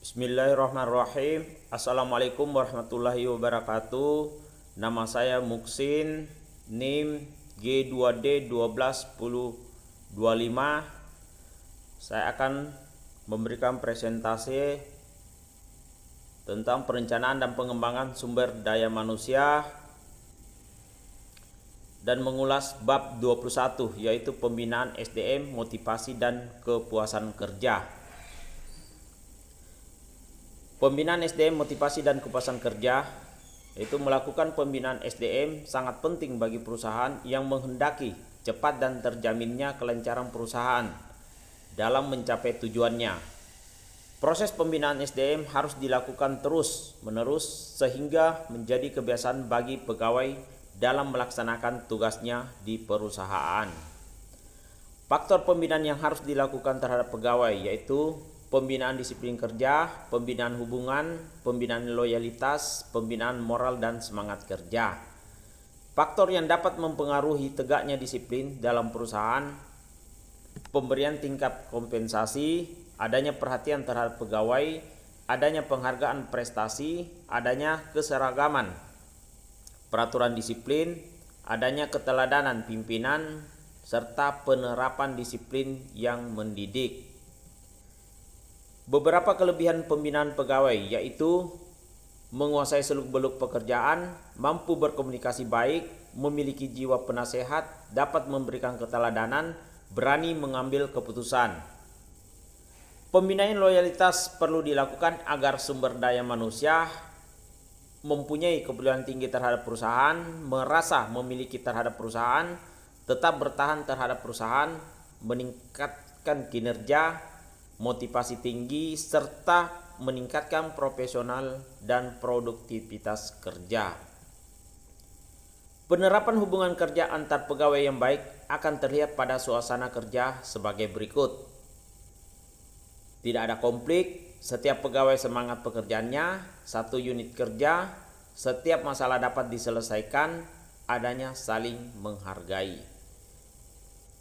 Bismillahirrahmanirrahim. Assalamualaikum warahmatullahi wabarakatuh. Nama saya Muksin, NIM G2D121025. Saya akan memberikan presentasi tentang perencanaan dan pengembangan sumber daya manusia dan mengulas bab 21, yaitu pembinaan SDM, motivasi dan kepuasan kerja. Pembinaan SDM, motivasi dan kepuasan kerja, yaitu melakukan pembinaan SDM sangat penting bagi perusahaan yang menghendaki cepat dan terjaminnya kelancaran perusahaan dalam mencapai tujuannya. Proses pembinaan SDM harus dilakukan terus-menerus sehingga menjadi kebiasaan bagi pegawai dalam melaksanakan tugasnya di perusahaan. Faktor pembinaan yang harus dilakukan terhadap pegawai yaitu pembinaan disiplin kerja, pembinaan hubungan, pembinaan loyalitas, pembinaan moral dan semangat kerja. Faktor yang dapat mempengaruhi tegaknya disiplin dalam perusahaan: pemberian tingkat kompensasi, adanya perhatian terhadap pegawai, adanya penghargaan prestasi, adanya keseragaman peraturan disiplin, adanya keteladanan pimpinan, serta penerapan disiplin yang mendidik. Beberapa kelebihan pembinaan pegawai yaitu menguasai seluk-beluk pekerjaan, mampu berkomunikasi baik, memiliki jiwa penasehat, dapat memberikan keteladanan, berani mengambil keputusan. Pembinaan loyalitas perlu dilakukan agar sumber daya manusia mempunyai kepedulian tinggi terhadap perusahaan, merasa memiliki terhadap perusahaan, tetap bertahan terhadap perusahaan, meningkatkan kinerja, motivasi tinggi, serta meningkatkan profesional dan produktivitas kerja. Penerapan hubungan kerja antar pegawai yang baik akan terlihat pada suasana kerja sebagai berikut. Tidak ada konflik, setiap pegawai semangat pekerjaannya, satu unit kerja, setiap masalah dapat diselesaikan, adanya saling menghargai.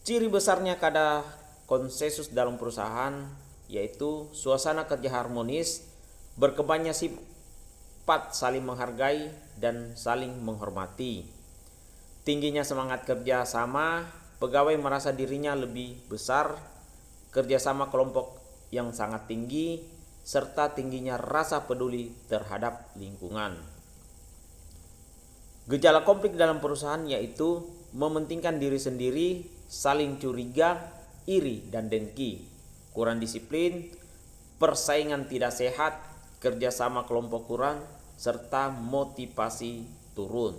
Ciri besarnya kada konsensus dalam perusahaan yaitu suasana kerja harmonis, berkembangnya sifat saling menghargai dan saling menghormati. Tingginya semangat kerja sama, pegawai merasa dirinya lebih besar, kerjasama kelompok yang sangat tinggi, serta tingginya rasa peduli terhadap lingkungan. Gejala konflik dalam perusahaan yaitu mementingkan diri sendiri, saling curiga, iri dan dengki, kurang disiplin, persaingan tidak sehat, kerjasama kelompok kurang, serta motivasi turun.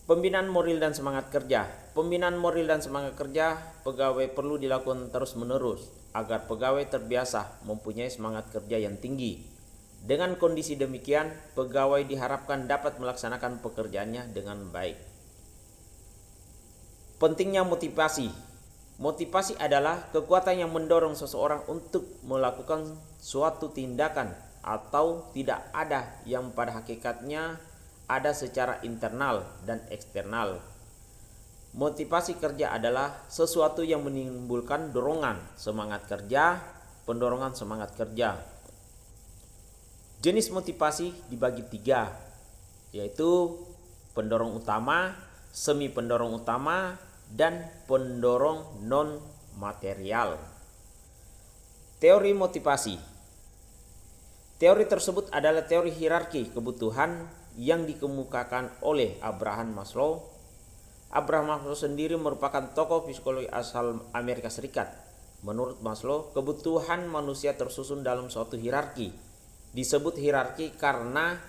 Pembinaan moral dan semangat kerja. Pembinaan moral dan semangat kerja pegawai perlu dilakukan terus-menerus agar pegawai terbiasa mempunyai semangat kerja yang tinggi. Dengan kondisi demikian, pegawai diharapkan dapat melaksanakan pekerjaannya dengan baik. Pentingnya motivasi. Motivasi adalah kekuatan yang mendorong seseorang untuk melakukan suatu tindakan atau tidak ada yang pada hakikatnya ada secara internal dan eksternal. Motivasi kerja adalah sesuatu yang menimbulkan dorongan semangat kerja, pendorongan semangat kerja. Jenis motivasi dibagi tiga, yaitu pendorong utama, semi pendorong utama, dan pendorong non-material. Teori motivasi. Teori tersebut adalah teori hierarki kebutuhan yang dikemukakan oleh Abraham Maslow. Abraham Maslow sendiri merupakan tokoh psikologi asal Amerika Serikat. Menurut Maslow, kebutuhan manusia tersusun dalam suatu hierarki. Disebut hierarki karena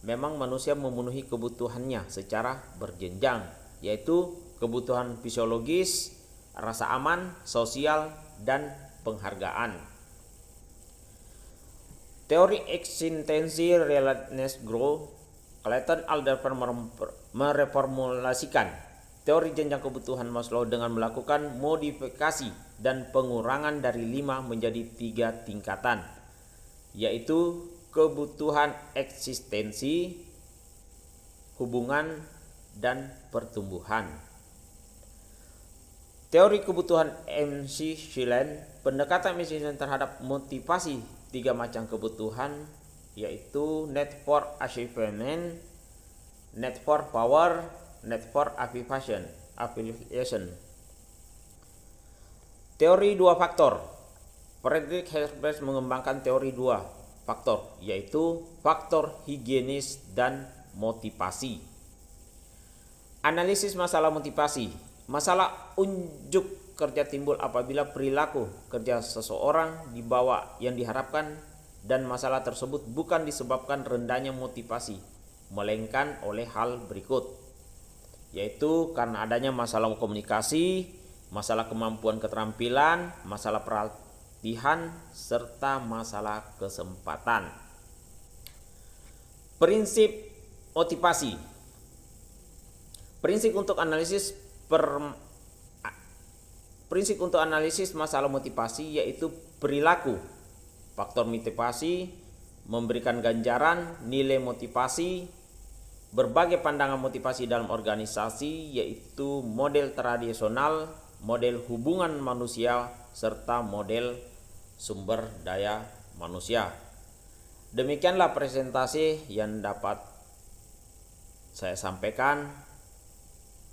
memang manusia memenuhi kebutuhannya secara berjenjang, yaitu kebutuhan fisiologis, rasa aman, sosial, dan penghargaan. Teori eksistensi relatedness growth, Clayton Alderfer mereformulasikan teori jenjang kebutuhan Maslow dengan melakukan modifikasi dan pengurangan dari 5 menjadi 3 tingkatan, yaitu kebutuhan eksistensi, hubungan, dan pertumbuhan. Teori kebutuhan MC Schillen, pendekatan MC Schillen terhadap motivasi tiga macam kebutuhan, yaitu need for achievement, need for power, need for affiliation. Teori dua faktor. Friedrich Herbert mengembangkan teori dua faktor, yaitu faktor higienis dan motivasi. Analisis masalah motivasi. Masalah unjuk kerja timbul apabila perilaku kerja seseorang di bawah yang diharapkan, dan masalah tersebut bukan disebabkan rendahnya motivasi, melainkan oleh hal berikut, yaitu karena adanya masalah komunikasi, masalah kemampuan keterampilan, masalah pelatihan, serta masalah kesempatan. Prinsip motivasi. Prinsip untuk analisis masalah motivasi yaitu perilaku. Faktor motivasi, memberikan ganjaran, nilai motivasi, berbagai pandangan motivasi dalam organisasi, yaitu model tradisional, model hubungan manusia, serta model sumber daya manusia. Demikianlah presentasi yang dapat saya sampaikan.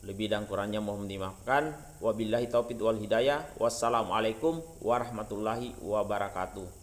Lebih dan kurangnya mohon dimaafkan. Wabillahi taufiq wal hidayah. Wassalamualaikum warahmatullahi wabarakatuh.